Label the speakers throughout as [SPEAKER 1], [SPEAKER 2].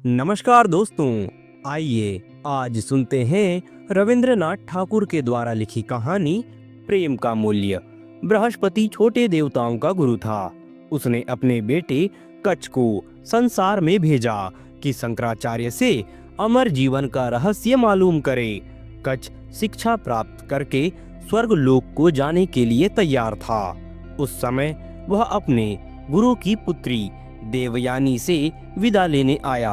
[SPEAKER 1] नमस्कार दोस्तों, आइए आज सुनते हैं रविंद्रनाथ ठाकुर के द्वारा लिखी कहानी प्रेम का मूल्य। बृहस्पति छोटे देवताओं का गुरु था। उसने अपने बेटे कच्छ को संसार में भेजा कि शंकराचार्य से अमर जीवन का रहस्य मालूम करे। कच्छ शिक्षा प्राप्त करके स्वर्ग लोक को जाने के लिए तैयार था। उस समय वह अपने गुरु की पुत्री देवयानी से विदा लेने आया।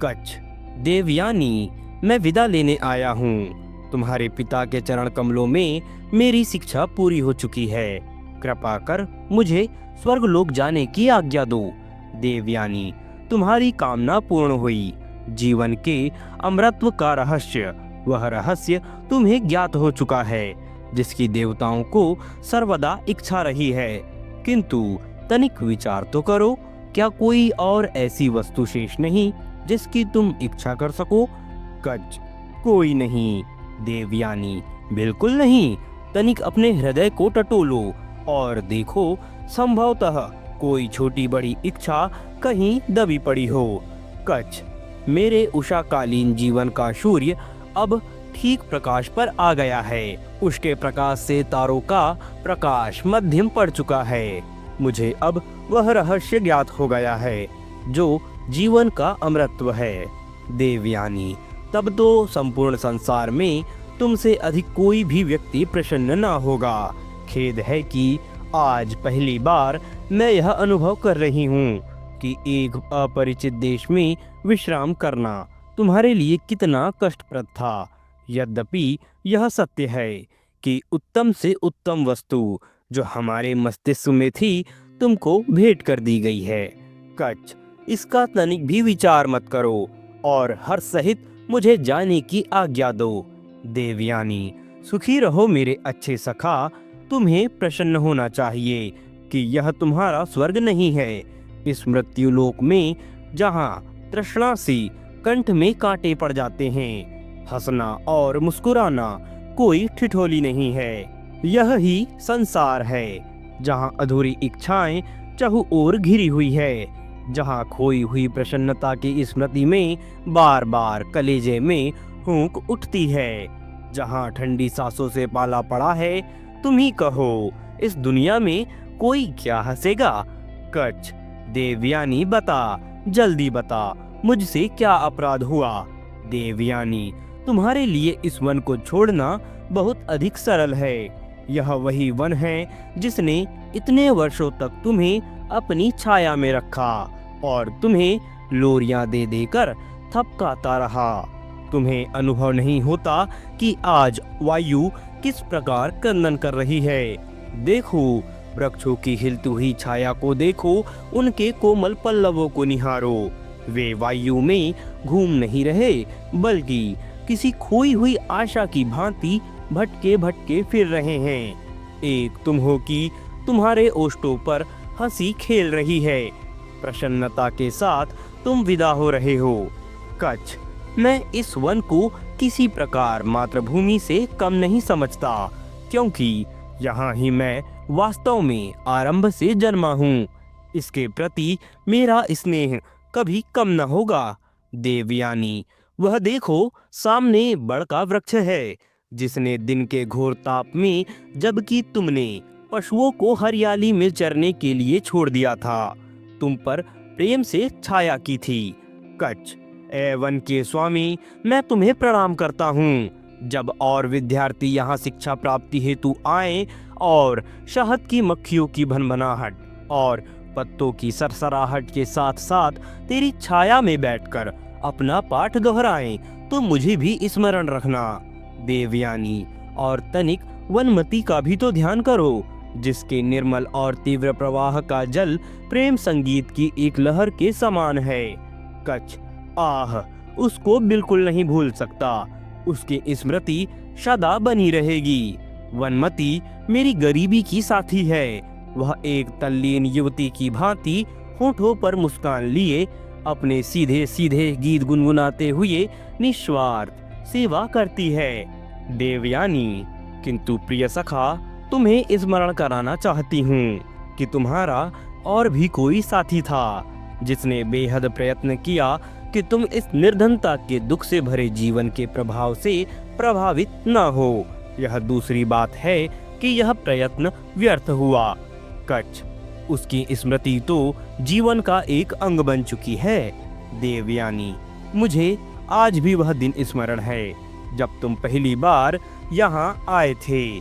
[SPEAKER 1] कच्छ, देवयानी, मैं विदा लेने आया हूँ। तुम्हारे पिता के चरण कमलों में मेरी शिक्षा पूरी हो चुकी है। कृपा कर मुझे स्वर्गलोक जाने की आज्ञा दो। देवयानी, तुम्हारी कामना पूर्ण हुई। जीवन के अमरत्व का रहस्य, वह रहस्य तुम्हें ज्ञात हो चुका है जिसकी देवताओं को सर्वदा इच्छा रही है। किंतु तनिक विचार तो करो, क्या कोई और ऐसी वस्तु शेष नहीं जिसकी तुम इच्छा कर सको? कच्छ, कोई नहीं। देवयानी, बिल्कुल नहीं। तनिक अपने हृदय को टटोलो और देखो, संभवतः कोई छोटी बड़ी इच्छा कहीं दबी पड़ी हो। कच्छ, मेरे उषाकालीन जीवन का सूर्य अब ठीक प्रकाश पर आ गया है। उसके प्रकाश से तारों का प्रकाश मध्यम पड़ चुका है। मुझे अब वह रहस्य ज्ञात हो गया है जो जीवन का अमरत्व है। देवयानी, तब तो संपूर्ण संसार में तुमसे अधिक कोई भी व्यक्ति प्रसन्न ना होगा। खेद है कि आज पहली बार मैं यह अनुभव कर रही हूँ कि एक अपरिचित देश में विश्राम करना तुम्हारे लिए कितना कष्टप्रद था। यद्यपि यह सत्य है कि उत्तम से उत्तम वस्तु जो हमारे मस्तिष्क में थी तुमको भेंट कर दी गई है। कच्छ, इसका तनिक भी विचार मत करो और हर्ष सहित मुझे जाने की आज्ञा दो। देवयानी, सुखी रहो मेरे अच्छे सखा। तुम्हें प्रसन्न होना चाहिए कि यह तुम्हारा स्वर्ग नहीं है। इस मृत्युलोक में जहाँ तृष्णा सी कंठ में कांटे पड़ जाते हैं, हंसना और मुस्कुराना कोई ठिठोली नहीं है। यह ही संसार है जहाँ अधूरी इच्छाएं चहु ओर घिरी हुई है, जहाँ खोई हुई प्रसन्नता की स्मृति में बार बार कलेजे में हुंक उठती है, जहाँ ठंडी सांसों से पाला पड़ा है। तुम ही कहो, इस दुनिया में कोई क्या हंसेगा? कच्छ, देवयानी, बता, जल्दी बता, मुझसे क्या अपराध हुआ? देवयानी, तुम्हारे लिए इस वन को छोड़ना बहुत अधिक सरल है। यह वही वन है जिसने इतने वर्षों तक तुम्हें अपनी छाया में रखा और तुम्हें लोरियां दे देकर थपकाता रहा। तुम्हें अनुभव नहीं होता कि आज वायु किस प्रकार क्रंदन कर रही है। देखो, वृक्षों की हिलती हुई छाया को देखो, उनके कोमल पल्लवों को निहारो। वे वायु में घूम नहीं रहे बल्कि किसी खोई हुई आशा की भांति भटके भटके फिर रहे हैं। एक तुम हो कि तुम्हारे ओष्ठों पर हंसी खेल रही है। प्रसन्नता के साथ तुम विदा हो रहे हो। कच्छ, मैं इस वन को किसी प्रकार मातृभूमि से कम नहीं समझता, क्योंकि यहाँ ही मैं वास्तव में आरंभ से जन्मा हूँ। इसके प्रति मेरा स्नेह कभी कम न होगा। देवयानी, वह देखो, सामने बड़ का वृक्ष है जिसने दिन के घोर ताप में, जबकि तुमने पशुओं को हरियाली में चरने के लिए छोड़ दिया था, तुम पर प्रेम से छाया की थी। कच्छ, ए वन के स्वामी, मैं तुम्हें प्रणाम करता हूँ। जब और विद्यार्थी यहाँ शिक्षा प्राप्ति हेतु आए और शहद की मक्खियों की भनभनाहट और पत्तों की सरसराहट के साथ साथ तेरी छाया में बैठकर अपना पाठ दोहराएं, तो मुझे भी स्मरण रखना। देवयानी, और तनिक वनमती का भी तो ध्यान करो, जिसके निर्मल और तीव्र प्रवाह का जल प्रेम संगीत की एक लहर के समान है। कच्छ, आह, उसको बिल्कुल नहीं भूल सकता। उसकी स्मृति सदा बनी रहेगी। वनमती मेरी गरीबी की साथी है। वह एक तल्लीन युवती की भांति होठों पर मुस्कान लिए अपने सीधे सीधे गीत गुनगुनाते हुए निस्वार्थ सेवा करती है। देवयानी, किंतु प्रिय सखा, तुम्हें स्मरण कराना चाहती हूँ कि तुम्हारा और भी कोई साथी था जिसने बेहद प्रयत्न किया कि तुम इस निर्धनता के दुख से भरे जीवन के प्रभाव से प्रभावित न हो। यह दूसरी बात है कि यह प्रयत्न व्यर्थ हुआ। कच, उसकी स्मृति तो जीवन का एक अंग बन चुकी है। देवयानी, मुझे आज भी वह दिन स्मरण है जब तुम पहली बार यहाँ आए थे।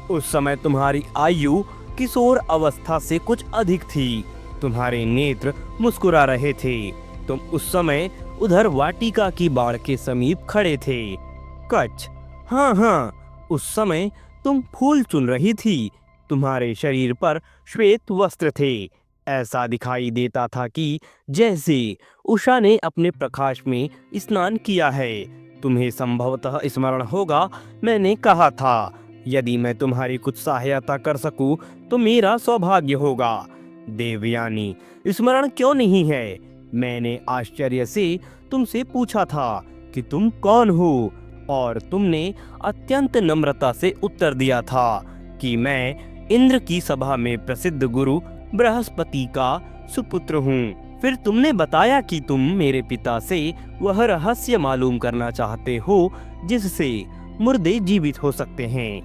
[SPEAKER 1] उस समय तुम्हारी आयु किशोर अवस्था से कुछ अधिक थी। तुम्हारे नेत्र मुस्कुरा रहे थे। तुम उस समय उधर वाटिका की बाड़ के समीप खड़े थे। कच, हाँ, उस समय तुम फूल चुन रही थी। तुम्हारे शरीर पर श्वेत वस्त्र थे। ऐसा दिखाई देता था कि जैसे उषा ने अपने प्रकाश में स्नान किया है। तुम्हें संभवतः स्मरण होगा, मैंने कहा था यदि मैं तुम्हारी कुछ सहायता कर सकूं तो मेरा सौभाग्य होगा। देवयानी, स्मरण क्यों नहीं है? मैंने आश्चर्य से तुमसे पूछा था कि तुम कौन हो और तुमने अत्यंत नम्रता से उत्तर दिया था कि मैं इंद्र की सभा में प्रसिद्ध गुरु बृहस्पति का सुपुत्र हूँ। फिर तुमने बताया कि तुम मेरे पिता से वह रहस्य मालूम करना चाहते हो जिससे मुर्दे जीवित हो सकते हैं।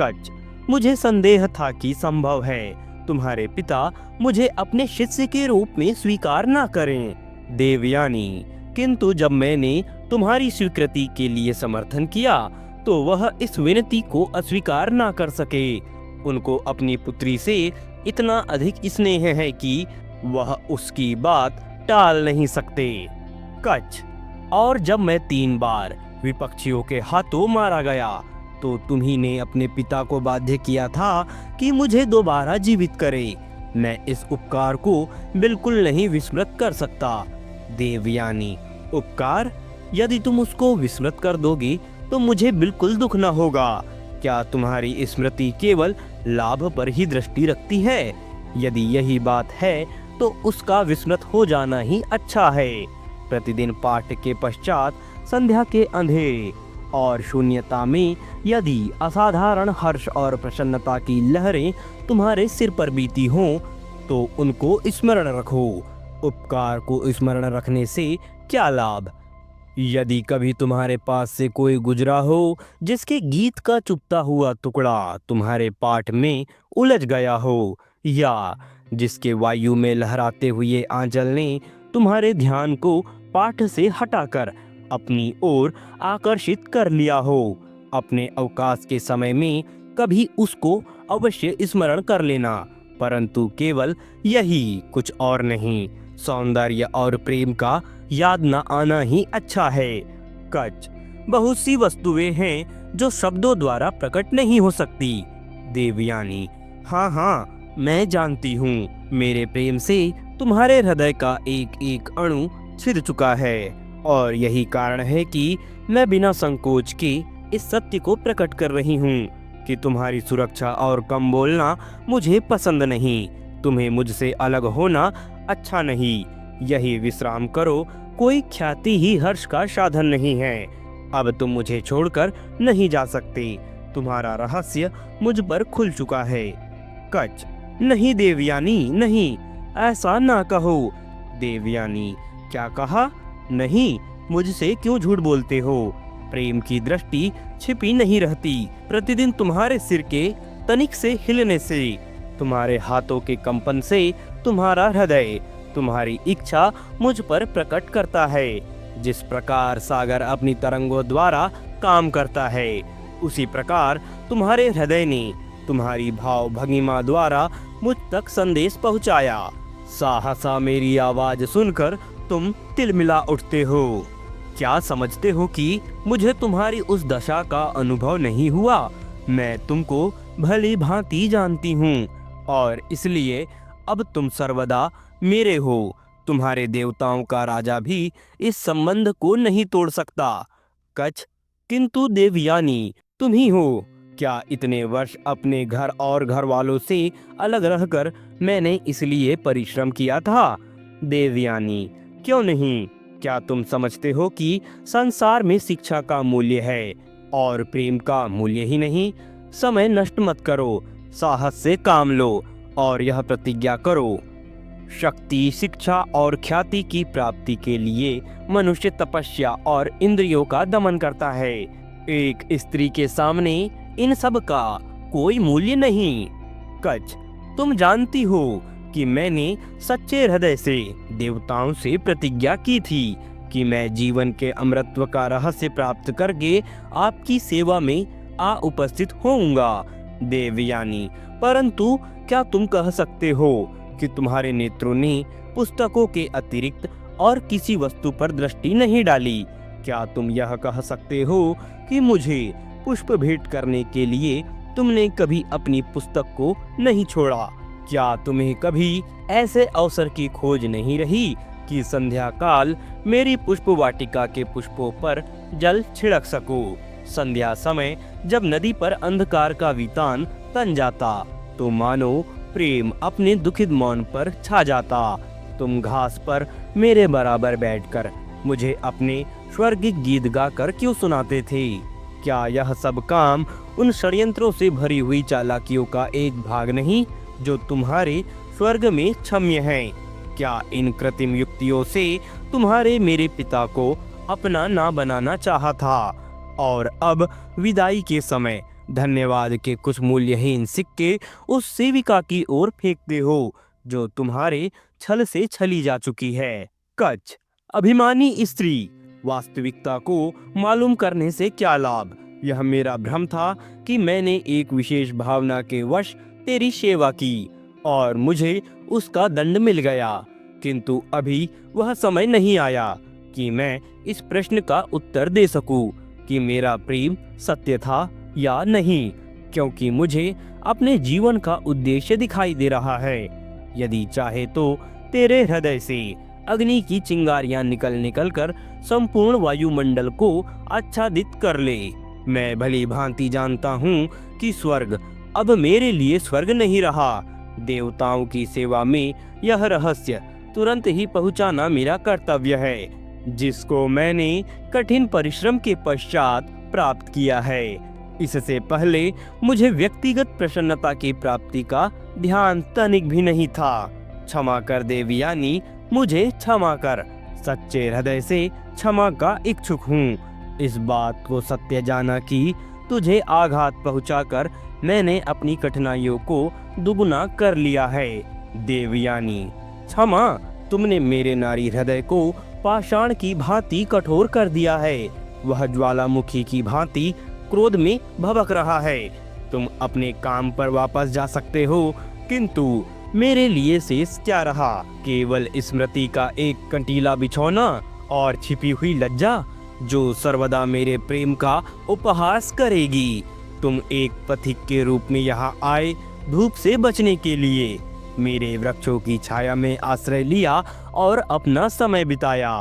[SPEAKER 1] कच, मुझे संदेह था कि संभव है तुम्हारे पिता मुझे अपने शिष्य के रूप में स्वीकार ना करें। देवयानी, किंतु जब मैंने तुम्हारी स्वीकृति के लिए समर्थन किया तो वह इस विनती को अस्वीकार ना कर सके। उनको अपनी पुत्री से इतना अधिक स्नेह है कि वह उसकी बात टाल नहीं सकते। कच, और जब मैं 3 बार विपक्षियों के हाथों मारा गया तो तुम्ही ने अपने पिता को बाध्य किया था कि मुझे दोबारा जीवित करे। मैं इस उपकार को बिल्कुल नहीं विस्मृत कर सकता। देवयानी, उपकार? यदि तुम उसको विस्मृत कर दोगी तो मुझे बिल्कुल दुख न होगा। क्या तुम्हारी स्मृति केवल लाभ पर ही दृष्टि रखती है? यदि यही बात है तो उसका विस्मृत हो जाना ही अच्छा है। प्रतिदिन पाठ के पश्चात संध्या के अंधेरे और शून्यता में यदि असाधारण हर्ष और प्रसन्नता की लहरें तुम्हारे सिर पर बीती हों तो उनको स्मरण रखो। उपकार को स्मरण रखने से क्या लाभ? यदि कभी तुम्हारे पास से कोई गुजरा हो जिसके गीत का चुपता हुआ टुकड़ा तुम्हारे पाठ में उलझ गया हो, या जिसके वायु में लहराते हुए आंचल ने तुम्हारे ध्यान को पाठ से हटाकर अपनी ओर आकर्षित कर लिया हो, अपने अवकाश के समय में कभी उसको अवश्य स्मरण कर लेना। परंतु केवल यही, कुछ और नहीं। सौंदर्य और प्रेम का याद न आना ही अच्छा है। कच, बहुत सी वस्तुएं हैं जो शब्दों द्वारा प्रकट नहीं हो सकती। देवयानी, हाँ, मैं जानती हूँ। मेरे प्रेम से तुम्हारे हृदय का एक एक अणु छिद चुका है और यही कारण है कि मैं बिना संकोच के इस सत्य को प्रकट कर रही हूँ कि तुम्हारी सुरक्षा और कम बोलना मुझे पसंद नहीं। तुम्हें मुझसे अलग होना अच्छा नहीं। यही विश्राम करो, कोई ख्याति ही हर्ष का साधन नहीं है। अब तुम मुझे छोड़कर नहीं जा सकते। तुम्हारा रहस्य मुझ पर खुल चुका है। कच, नहीं देवयानी, नहीं, ऐसा ना कहो। देवयानी, क्या कहा? नहीं, मुझसे क्यों झूठ बोलते हो? प्रेम की दृष्टि छिपी नहीं रहती। प्रतिदिन तुम्हारे सिर के तनिक से हिलने से, तुम्हारे हाथों के कंपन से तुम्हारा हृदय तुम्हारी इच्छा मुझ पर प्रकट करता है। जिस प्रकार सागर अपनी तरंगों द्वारा काम करता है, उसी प्रकार तुम्हारे हृदय ने तुम्हारी भाव भंगिमा द्वारा मुझ तक संदेश पहुंचाया। सहसा मेरी आवाज सुनकर तुम तिलमिला उठते हो। क्या समझते हो कि मुझे तुम्हारी उस दशा का अनुभव नहीं हुआ? मैं तुमको भली भांति जानती हूँ और इसलिए अब तुम सर्वदा मेरे हो। तुम्हारे देवताओं का राजा भी इस संबंध को नहीं तोड़ सकता। कच, किंतु देवयानी, तुम ही हो। क्या इतने वर्ष अपने घर और घर वालों से अलग रहकर मैंने इसलिए परिश्रम किया था? देवयानी, क्यों नहीं? क्या तुम समझते हो कि संसार में शिक्षा का मूल्य है और प्रेम का मूल्य ही नहीं? समय नष्ट मत करो, साहस से काम लो और यह प्रतिज्ञा करो। शक्ति, शिक्षा और ख्याति की प्राप्ति के लिए मनुष्य तपस्या और इंद्रियों का दमन करता है। एक स्त्री के सामने इन सब का कोई मूल्य नहीं। कच, तुम जानती हो कि मैंने सच्चे हृदय से देवताओं से प्रतिज्ञा की थी कि मैं जीवन के अमृतत्व का रहस्य प्राप्त करके आपकी सेवा में आ उपस्थित होऊंगा। देवयानी, परंतु क्या तुम कह सकते हो कि तुम्हारे नेत्रों ने पुस्तकों के अतिरिक्त और किसी वस्तु पर दृष्टि नहीं डाली? क्या तुम यह कह सकते हो कि मुझे पुष्प भेंट करने के लिए तुमने कभी अपनी पुस्तक को नहीं छोड़ा? क्या तुम्हें कभी ऐसे अवसर की खोज नहीं रही कि संध्या काल मेरी पुष्प वाटिका के पुष्पों पर जल छिड़क सको? संध्या समय जब नदी पर अंधकार का वितान तन जाता तो मानो प्रेम अपने दुखित मौन पर छा जाता। तुम घास पर मेरे बराबर बैठकर मुझे अपने स्वर्गिक गीत गाकर क्यों सुनाते थे? क्या यह सब काम उन षड्यंत्रों से भरी हुई चालाकियों का एक भाग नहीं जो तुम्हारे स्वर्ग में क्षम्य हैं? क्या इन कृत्रिम युक्तियों से तुम्हारे मेरे पिता को अपना ना बनाना चाहा था और अब विदाई के समय धन्यवाद के कुछ मूल्यहीन सिक्के उस सेविका की ओर फेंकते हो जो तुम्हारे छल से छली जा चुकी है? कच, अभिमानी स्त्री, वास्तविकता को मालूम करने से क्या लाभ? यह मेरा भ्रम था कि मैंने एक विशेष भावना के वश तेरी सेवा की और मुझे उसका दंड मिल गया, किंतु अभी वह समय नहीं आया कि मैं इस प्रश्न का उत्तर दे सकूं कि मेरा प्रेम सत्य था या नहीं, क्योंकि मुझे अपने जीवन का उद्देश्य दिखाई दे रहा है। यदि चाहे तो तेरे हृदय से अग्नि की चिंगारियां निकल कर संपूर्ण वायुमंडल को आच्छादित कर ले। मैं भली भांति जानता हूँ कि स्वर्ग अब मेरे लिए स्वर्ग नहीं रहा। देवताओं की सेवा में यह रहस्य तुरंत ही पहुँचाना मेरा कर्तव्य है, जिसको मैंने कठिन परिश्रम के पश्चात प्राप्त किया है। इससे पहले मुझे व्यक्तिगत प्रसन्नता की प्राप्ति का ध्यान तनिक भी नहीं था। क्षमा कर देवयानी, मुझे क्षमा कर। सच्चे हृदय से क्षमा का इच्छुक हूँ। इस बात को सत्य जाना कि तुझे आघात पहुंचाकर मैंने अपनी कठिनाइयों को दुगुना कर लिया है। देवयानी, क्षमा, तुमने मेरे नारी हृदय को पाषाण की भांति कठोर कर दिया है। वह ज्वालामुखी की भांति क्रोध में भभक रहा है। तुम अपने काम पर वापस जा सकते हो, किंतु मेरे लिए शेष क्या रहा? केवल स्मृति का एक कंटीला बिछौना और छिपी हुई लज्जा जो सर्वदा मेरे प्रेम का उपहास करेगी। तुम एक पथिक के रूप में यहाँ आए धूप से बचने के लिए, मेरे वृक्षों की छाया में आश्रय लिया और अपना समय बिताया।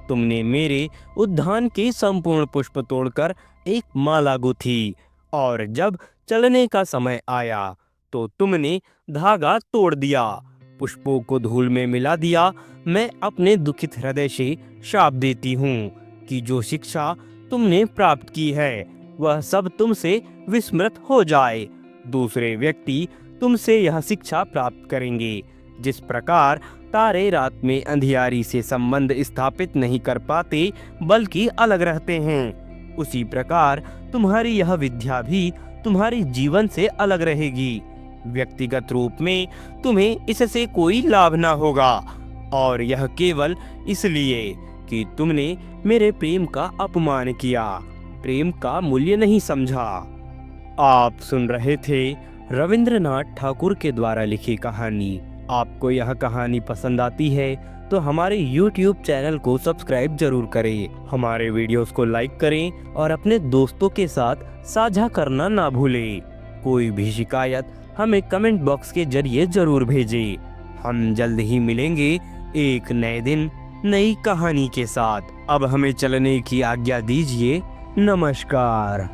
[SPEAKER 1] तुमने मेरे उद्यान के संपूर्ण पुष्प तोड़कर एक माला गुथी और जब चलने का समय आया तो तुमने धागा तोड़ दिया, पुष्पों को धूल में मिला दिया। मैं अपने दुखित हृदय से शाप देती हूँ कि जो शिक्षा तुमने प्राप्त की है वह सब तुमसे विस्मृत हो जाए। दूसरे व्यक्ति तुमसे यह शिक्षा प्राप्त करेंगे। जिस प्रकार तारे रात में अंधियारी से संबंध स्थापित नहीं कर पाते बल्कि अलग रहते हैं, उसी प्रकार तुम्हारी यह विद्या भी तुम्हारे जीवन से अलग रहेगी। व्यक्तिगत रूप में तुम्हें इससे कोई लाभ ना होगा, और यह केवल इसलिए कि तुमने मेरे प्रेम का अपमान किया, प्रेम का मूल्य नहीं समझा। आप सुन रहे थे रविंद्रनाथ ठाकुर के द्वारा लिखी कहानी। आपको यह कहानी पसंद आती है तो हमारे YouTube चैनल को सब्सक्राइब जरूर करें, हमारे वीडियोस को लाइक करें और अपने दोस्तों के साथ साझा करना ना भूलें। कोई भी शिकायत हमें कमेंट बॉक्स के जरिए जरूर भेजें। हम जल्द ही मिलेंगे एक नए दिन नई कहानी के साथ। अब हमें चलने की आज्ञा दीजिए। नमस्कार।